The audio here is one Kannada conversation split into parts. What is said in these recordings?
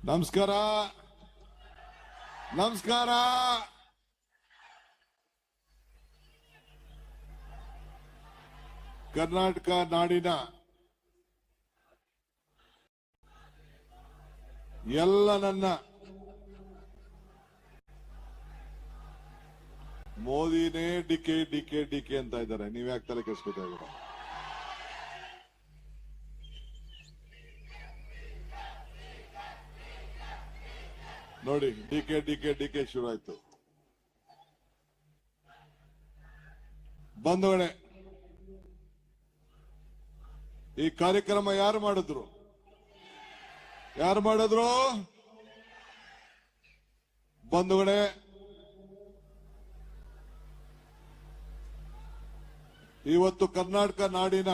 ನಮಸ್ಕಾರ ನಮಸ್ಕಾರ. ಕರ್ನಾಟಕ ನಾಡಿನ ಎಲ್ಲ ನನ್ನ ಮೋದಿನೇ ಡಿಕೆ ಡಿಕೆ ಡಿಕೆ ಅಂತ ಇದ್ದಾರೆ. ನೀವ್ ಯಾಕೆ ತಲೆ ಕೆಡಿಸ್ಕೊತಾ ಇದ್ದೀರಾ? ನೋಡಿ, ಡಿಕೆ ಡಿಕೆ ಡಿಕೆ ಶುರು ಆಯ್ತು. ಬಂಧುಗಳೇ, ಈ ಕಾರ್ಯಕ್ರಮ ಯಾರು ಮಾಡಿದ್ರು? ಬಂಧುಗಳೇ, ಇವತ್ತು ಕರ್ನಾಟಕ ನಾಡಿನ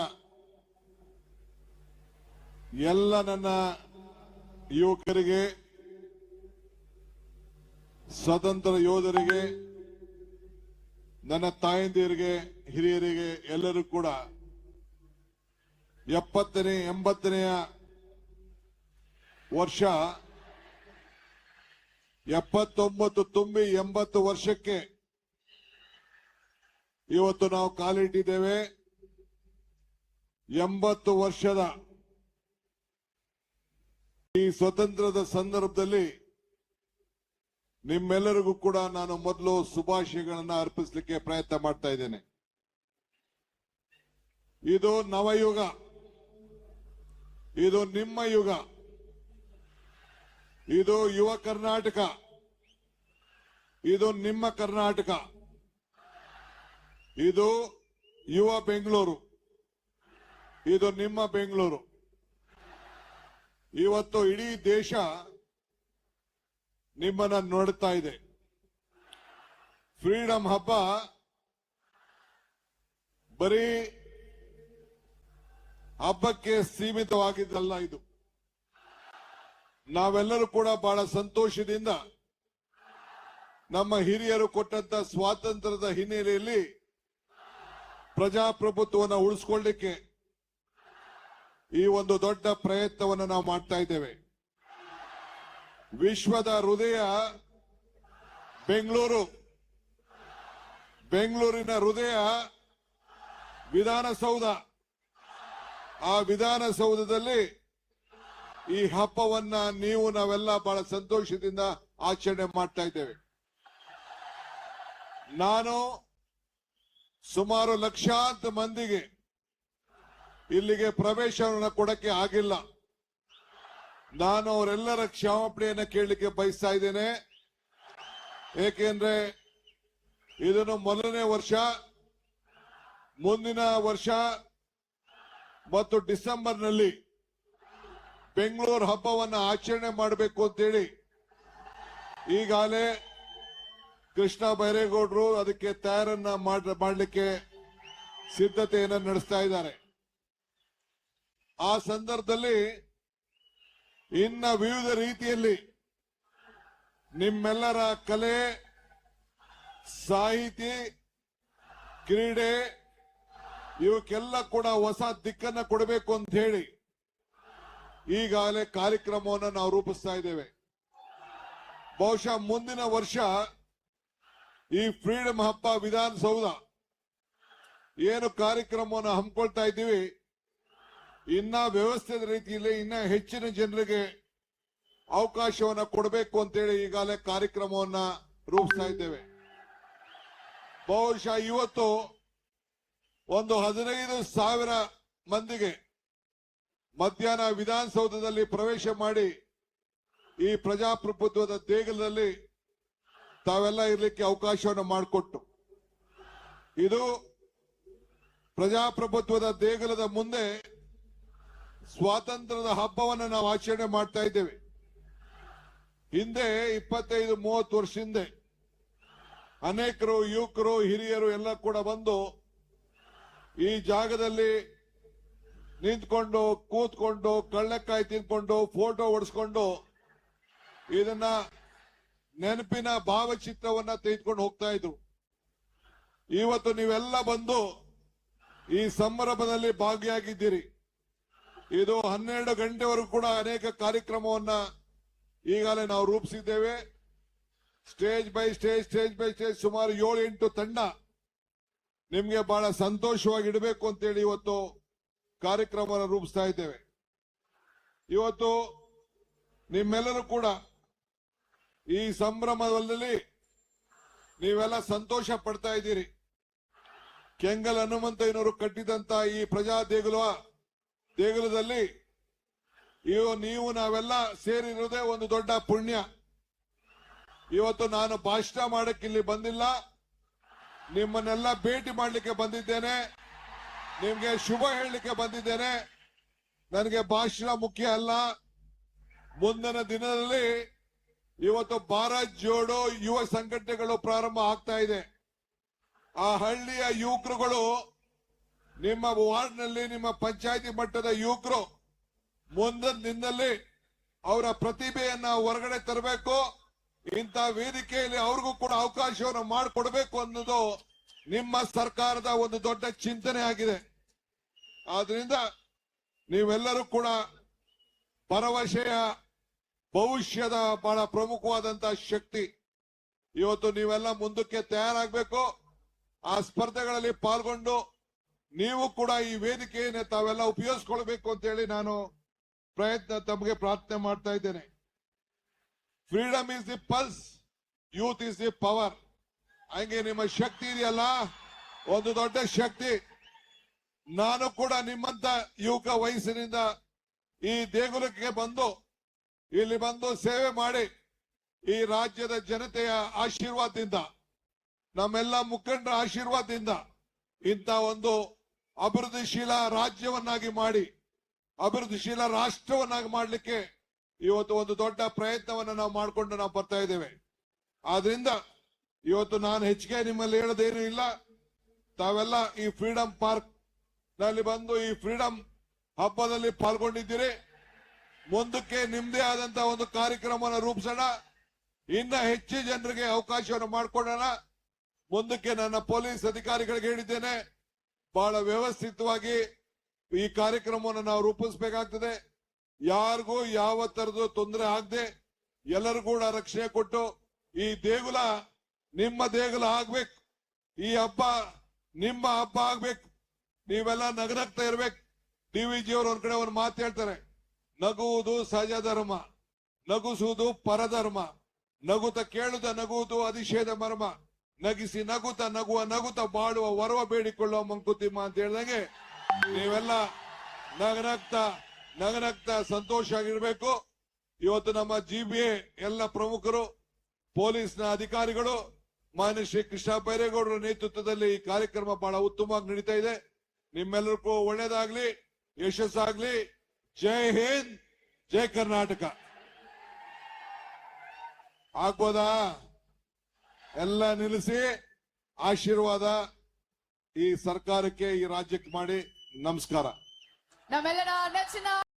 ಎಲ್ಲ ನನ್ನ ಯುವಕರಿಗೆ, ಸ್ವತಂತ್ರ ಯೋಧರಿಗೆ, ನನ್ನ ತಾಯಂದಿರಿಗೆ, ಹಿರಿಯರಿಗೆ ಎಲ್ಲರೂ ಕೂಡ 70ನೇ 80ನೇ ವರ್ಷ 79 ತುಂಬಿ 80 ವರ್ಷಕ್ಕೆ ಇವತ್ತು ನಾವು ಕಾಲಿಟ್ಟಿದ್ದೇವೆ. 80 ವರ್ಷದ ಈ ಸ್ವತಂತ್ರದ ಸಂದರ್ಭದಲ್ಲಿ ನಿಮ್ಮೆಲ್ಲರಿಗೂ ಕೂಡ ನಾನು ಮೊದಲು ಶುಭಾಶಯಗಳನ್ನು ಅರ್ಪಿಸಲಿಕ್ಕೆ ಪ್ರಯತ್ನ ಮಾಡ್ತಾ ಇದ್ದೇನೆ. ಇದು ನವಯುಗ, ಇದು ನಿಮ್ಮ ಯುಗ, ಇದು ಯುವ ಕರ್ನಾಟಕ, ಇದು ನಿಮ್ಮ ಕರ್ನಾಟಕ, ಇದು ಯುವ ಬೆಂಗಳೂರು, ಇದು ನಿಮ್ಮ ಬೆಂಗಳೂರು. ಇವತ್ತು ಇಡೀ ದೇಶ ನಿಮ್ಮನ್ನ ನೋಡ್ತಾ ಇದೆ. ಫ್ರೀಡಂ ಹಬ್ಬ ಬರೀ ಹಬ್ಬಕ್ಕೆ ಸೀಮಿತವಾಗಿದ್ದಲ್ಲ. ಇದು ನಾವೆಲ್ಲರೂ ಕೂಡ ಬಹಳ ಸಂತೋಷದಿಂದ ನಮ್ಮ ಹಿರಿಯರು ಕೊಟ್ಟಂತ ಸ್ವಾತಂತ್ರ್ಯದ ಹಿನ್ನೆಲೆಯಲ್ಲಿ ಪ್ರಜಾಪ್ರಭುತ್ವವನ್ನು ಉಳಿಸಿಕೊಳ್ಳಲಿಕ್ಕೆ ಈ ಒಂದು ದೊಡ್ಡ ಪ್ರಯತ್ನವನ್ನು ನಾವು ಮಾಡ್ತಾ ಇದ್ದೇವೆ. ವಿಶ್ವದ ಹೃದಯ ಬೆಂಗಳೂರು, ಬೆಂಗಳೂರಿನ ಹೃದಯ ವಿಧಾನಸೌಧ. ಆ ವಿಧಾನಸೌಧದಲ್ಲಿ ಈ ಹಬ್ಬವನ್ನ ನಾವೆಲ್ಲ ಬಹಳ ಸಂತೋಷದಿಂದ ಆಚರಣೆ ಮಾಡ್ತಾ ಇದ್ದೇವೆ. ನಾನು ಸುಮಾರು ಲಕ್ಷಾಂತರ ಮಂದಿಗೆ ಇಲ್ಲಿಗೆ ಪ್ರವೇಶವನ್ನು ಕೊಡಕ್ಕೆ ಆಗಿಲ್ಲ. ನಾನು ಅವರೆಲ್ಲರ ಕ್ಷಮಾಪಣೆಯನ್ನು ಕೇಳಲಿಕ್ಕೆ ಬಯಸ್ತಾ ಇದ್ದೇನೆ. ಏಕೆಂದ್ರೆ ಇದನ್ನು ಮೊದಲನೇ ವರ್ಷ, ಮುಂದಿನ ವರ್ಷ ಮತ್ತು ಡಿಸೆಂಬರ್ನಲ್ಲಿ ಬೆಂಗಳೂರು ಹಬ್ಬವನ್ನು ಆಚರಣೆ ಮಾಡಬೇಕು ಅಂತೇಳಿ ಈಗಾಗಲೇ ಕೃಷ್ಣ ಬೈರೇಗೌಡರು ಅದಕ್ಕೆ ತಯಾರನ್ನ ಮಾಡಲಿಕ್ಕೆ ಸಿದ್ಧತೆಯನ್ನು ನಡೆಸ್ತಾ ಇದ್ದಾರೆ. ಆ ಸಂದರ್ಭದಲ್ಲಿ ಇನ್ನ ವಿವಿಧ ರೀತಿಯಲ್ಲಿ ನಿಮ್ಮೆಲ್ಲರ ಕಲೆ, ಸಾಹಿತಿ, ಕ್ರೀಡೆ ಇವಕ್ಕೆಲ್ಲ ಕೂಡ ಹೊಸ ದಿಕ್ಕನ್ನ ಕೊಡಬೇಕು ಅಂತ ಹೇಳಿ ಈಗಾಗಲೇ ಕಾರ್ಯಕ್ರಮವನ್ನು ನಾವು ರೂಪಿಸ್ತಾ ಇದ್ದೇವೆ. ಬಹುಶಃ ಮುಂದಿನ ವರ್ಷ ಈ ಫ್ರೀಡಂ ಹಬ್ಬ ವಿಧಾನಸೌಧ ಏನು ಕಾರ್ಯಕ್ರಮವನ್ನು ಹಮ್ಮಿಕೊಳ್ತಾ ಇದ್ದೀವಿ, ಇನ್ನ ವ್ಯವಸ್ಥಿತ ರೀತಿಯಲ್ಲಿ ಇನ್ನ ಹೆಚ್ಚಿನ ಜನರಿಗೆ ಅವಕಾಶವನ್ನ ಕೊಡಬೇಕು ಅಂತೇಳಿ ಈಗಾಗಲೇ ಕಾರ್ಯಕ್ರಮವನ್ನ ರೂಪಿಸ್ತಾ ಇದ್ದೇವೆ. ಬಹುಶಃ ಇವತ್ತು ಒಂದು 15,000 ಮಂದಿಗೆ ಮಧ್ಯಾಹ್ನ ವಿಧಾನಸೌಧದಲ್ಲಿ ಪ್ರವೇಶ ಮಾಡಿ ಈ ಪ್ರಜಾಪ್ರಭುತ್ವದ ದೇಗುಲದಲ್ಲಿ ತಾವೆಲ್ಲ ಇರಲಿಕ್ಕೆ ಅವಕಾಶವನ್ನು ಮಾಡಿಕೊಟ್ಟು, ಇದು ಪ್ರಜಾಪ್ರಭುತ್ವದ ದೇಗುಲದ ಮುಂದೆ ಸ್ವಾತಂತ್ರ್ಯದ ಹಬ್ಬವನ್ನು ನಾವು ಆಚರಣೆ ಮಾಡ್ತಾ ಇದ್ದೇವೆ. ಹಿಂದೆ 25-30 ವರ್ಷ ಹಿಂದೆ ಅನೇಕರು ಯುವಕರು, ಹಿರಿಯರು ಎಲ್ಲ ಕೂಡ ಬಂದು ಈ ಜಾಗದಲ್ಲಿ ನಿಂತ್ಕೊಂಡು, ಕೂತ್ಕೊಂಡು, ಕಳ್ಳಕಾಯಿ ತಿನ್ಕೊಂಡು, ಫೋಟೋ ಹೊಡೆಸ್ಕೊಂಡು ಇದನ್ನ ನೆನಪಿನ ಭಾವಚಿತ್ರವನ್ನ ತೆಗೆದುಕೊಂಡು ಹೋಗ್ತಾ ಇದ್ರು. ಇವತ್ತು ನೀವೆಲ್ಲ ಬಂದು ಈ ಸಂಭ್ರಮದಲ್ಲಿ ಭಾಗಿಯಾಗಿದ್ದೀರಿ. ಇದು 12 ಗಂಟೆವರೆಗೂ ಕೂಡ ಅನೇಕ ಕಾರ್ಯಕ್ರಮವನ್ನ ಈಗಾಗಲೇ ನಾವು ರೂಪಿಸಿದ್ದೇವೆ. ಸ್ಟೇಜ್ ಬೈ ಸ್ಟೇಜ್ ಸುಮಾರು 7-8 ತಂಡ ನಿಮ್ಗೆ ಬಹಳ ಸಂತೋಷವಾಗಿ ಇಡಬೇಕು ಅಂತೇಳಿ ಇವತ್ತು ಕಾರ್ಯಕ್ರಮವನ್ನು ರೂಪಿಸ್ತಾ ಇದ್ದೇವೆ. ಇವತ್ತು ನಿಮ್ಮೆಲ್ಲರೂ ಕೂಡ ಈ ಸಂಭ್ರಮದಲ್ಲಿ ನೀವೆಲ್ಲ ಸಂತೋಷ ಪಡ್ತಾ ಇದ್ದೀರಿ. ಕೆಂಗಲ್ ಹನುಮಂತಯ್ಯನವರು ಕಟ್ಟಿದಂತ ಈ ಪ್ರಜಾ ದೇಗುಲದಲ್ಲಿ ನೀವು ನಾವೆಲ್ಲ ಸೇರಿರುವುದೇ ಒಂದು ದೊಡ್ಡ ಪುಣ್ಯ. ಇವತ್ತು ನಾನು ಭಾಷಣ ಮಾಡಕ್ಕೆ ಇಲ್ಲಿ ಬಂದಿಲ್ಲ, ನಿಮ್ಮನ್ನೆಲ್ಲ ಭೇಟಿ ಮಾಡಲಿಕ್ಕೆ ಬಂದಿದ್ದೇನೆ, ನಿಮ್ಗೆ ಶುಭ ಹೇಳಲಿಕ್ಕೆ ಬಂದಿದ್ದೇನೆ. ನನಗೆ ಭಾಷಣ ಮುಖ್ಯ ಅಲ್ಲ. ಮುಂದಿನ ದಿನದಲ್ಲಿ ಇವತ್ತು ಭಾರತ್ ಜೋಡೋ ಯುವ ಸಂಘಟನೆಗಳು ಪ್ರಾರಂಭ ಆಗ್ತಾ ಇದೆ. ಆ ಹಳ್ಳಿಯ ಯುವಕರುಗಳು, ನಿಮ್ಮ ವಾರ್ಡ್ನಲ್ಲಿ ನಿಮ್ಮ ಪಂಚಾಯತಿ ಮಟ್ಟದ ಯುವಕರು ಮುಂದಿನ ದಿನದಲ್ಲಿ ಅವರ ಪ್ರತಿಭೆಯನ್ನ ಹೊರಗಡೆ ತರಬೇಕು. ಇಂಥ ವೇದಿಕೆಯಲ್ಲಿ ಅವ್ರಿಗೂ ಕೂಡ ಅವಕಾಶವನ್ನು ಮಾಡಿಕೊಡ್ಬೇಕು ಅನ್ನೋದು ನಿಮ್ಮ ಸರ್ಕಾರದ ಒಂದು ದೊಡ್ಡ ಚಿಂತನೆ ಆಗಿದೆ. ಆದ್ರಿಂದ ನೀವೆಲ್ಲರೂ ಕೂಡ ಭರವಸೆಯ ಭವಿಷ್ಯದ ಬಹಳ ಪ್ರಮುಖವಾದಂತಹ ಶಕ್ತಿ. ಇವತ್ತು ನೀವೆಲ್ಲ ಮುಂದಕ್ಕೆ ತಯಾರಾಗಬೇಕು. ಆ ಸ್ಪರ್ಧೆಗಳಲ್ಲಿ ಪಾಲ್ಗೊಂಡು ನೀವು ಕೂಡ ಈ ವೇದಿಕೆಯನ್ನು ತಾವೆಲ್ಲ ಉಪಯೋಗಿಸ್ಕೊಳ್ಬೇಕು ಅಂತ ಹೇಳಿ ನಾನು ತಮಗೆ ಪ್ರಾರ್ಥನೆ ಮಾಡ್ತಾ ಇದ್ದೇನೆ. Freedom is the pulse, youth is the power. ಹಂಗೆ ನಿಮ್ಮ ಶಕ್ತಿ ಇದೆಯಲ್ಲ, ಒಂದು ದೊಡ್ಡ ಶಕ್ತಿ. ನಾನು ಕೂಡ ನಿಮ್ಮಂತ ಯುವಕ ವಯಸ್ಸಿನಿಂದ ಈ ದೇಗುಲಕ್ಕೆ ಇಲ್ಲಿ ಬಂದು ಸೇವೆ ಮಾಡಿ ಈ ರಾಜ್ಯದ ಜನತೆಯ ಆಶೀರ್ವಾದದಿಂದ, ನಮ್ಮೆಲ್ಲ ಮುಖಂಡರ ಆಶೀರ್ವಾದದಿಂದ ಇಂಥ ಒಂದು ಅಭಿವೃದ್ಧಿಶೀಲ ರಾಜ್ಯವನ್ನಾಗಿ ಮಾಡಿ, ಅಭಿವೃದ್ಧಿಶೀಲ ರಾಷ್ಟ್ರವನ್ನಾಗಿ ಮಾಡಲಿಕ್ಕೆ ಇವತ್ತು ಒಂದು ದೊಡ್ಡ ಪ್ರಯತ್ನವನ್ನು ನಾವು ಮಾಡಿಕೊಂಡು ನಾವು ಬರ್ತಾ ಇದ್ದೇವೆ. ಆದ್ರಿಂದ ಇವತ್ತು ನಾನು ಹೆಚ್ಚಿಗೆ ನಿಮ್ಮಲ್ಲಿ ಹೇಳೋದೇನು ಇಲ್ಲ. ತಾವೆಲ್ಲ ಈ ಫ್ರೀಡಂ ಪಾರ್ಕ್ ನಲ್ಲಿ ಬಂದು ಈ ಫ್ರೀಡಂ ಹಬ್ಬದಲ್ಲಿ ಪಾಲ್ಗೊಂಡಿದ್ದೀರಿ. ಮುಂದಕ್ಕೆ ನಿಮ್ದೇ ಆದಂತ ಒಂದು ಕಾರ್ಯಕ್ರಮವನ್ನು ರೂಪಿಸೋಣ. ಇನ್ನ ಹೆಚ್ಚು ಜನರಿಗೆ ಅವಕಾಶವನ್ನು ಮಾಡಿಕೊಡೋಣ. ಮುಂದಕ್ಕೆ ನನ್ನ ಪೊಲೀಸ್ ಅಧಿಕಾರಿಗಳಿಗೆ ಹೇಳಿದ್ದೇನೆ, ಬಹಳ ವ್ಯವಸ್ಥಿತವಾಗಿ ಈ ಕಾರ್ಯಕ್ರಮವನ್ನು ನಾವು ರೂಪಿಸಬೇಕಾಗ್ತದೆ. ಯಾರಿಗೂ ಯಾವ ತರದ ತೊಂದರೆ ಆಗದೆ ಎಲ್ಲರೂ ಕೂಡ ರಕ್ಷಣೆ ಕೊಟ್ಟು ಈ ದೇಗುಲ ನಿಮ್ಮ ದೇಗುಲ ಆಗ್ಬೇಕು, ಈ ಹಬ್ಬ ನಿಮ್ಮ ಹಬ್ಬ ಆಗ್ಬೇಕು. ನೀವೆಲ್ಲ ನಗನಗ್ತಾ ಇರ್ಬೇಕು. ಡಿ.ವಿ.ಜಿ ಅವರು ಒಂದ್ ಕಡೆ ಒಂದು ಮಾತು ಹೇಳ್ತಾರೆ, ನಗುವುದು ಸಹಜ ಧರ್ಮ, ನಗುಸುವುದು ಪರಧರ್ಮ, ನಗುತ ಕೇಳುದ ನಗುವುದು ಅತಿಶಯದ ಮರ್ಮ, ನಗಿಸಿ ನಗುತ ನಗುತ ಬಾಳುವ ವರವ ಬೇಡಿಕೊಳ್ಳುವ ಮಂಕುತಿಮ್ಮ ಅಂತ ಹೇಳಿದಂಗೆ ನೀವೆಲ್ಲ ನಗನಗ್ತಾ ಸಂತೋಷ ಆಗಿರ್ಬೇಕು. ಇವತ್ತು ನಮ್ಮ GBA ಎಲ್ಲ ಪ್ರಮುಖರು, ಪೊಲೀಸ್ನ ಅಧಿಕಾರಿಗಳು, ಮಾನ್ಯ ಶ್ರೀ ಕೃಷ್ಣ ಬೈರೇಗೌಡರ ನೇತೃತ್ವದಲ್ಲಿ ಈ ಕಾರ್ಯಕ್ರಮ ಬಹಳ ಉತ್ತಮವಾಗಿ ನಡೀತಾ ಇದೆ. ನಿಮ್ಮೆಲ್ಲರಿಗೂ ಒಳ್ಳೇದಾಗ್ಲಿ, ಯಶಸ್ಸಾಗ್ಲಿ. ಜೈ ಹಿಂದ್, ಜೈ ಕರ್ನಾಟಕ. ಆಗ್ಬೋದಾ? ಎಲ್ಲ ನಿಲ್ಲಿಸಿ ಆಶೀರ್ವಾದ ಈ ಸರ್ಕಾರಕ್ಕೆ, ಈ ರಾಜ್ಯಕ್ಕೆ ಮಾಡಿ. ನಮಸ್ಕಾರ. ನಮ್ಮೆಲ್ಲರ ನೆಚ್ಚಿನ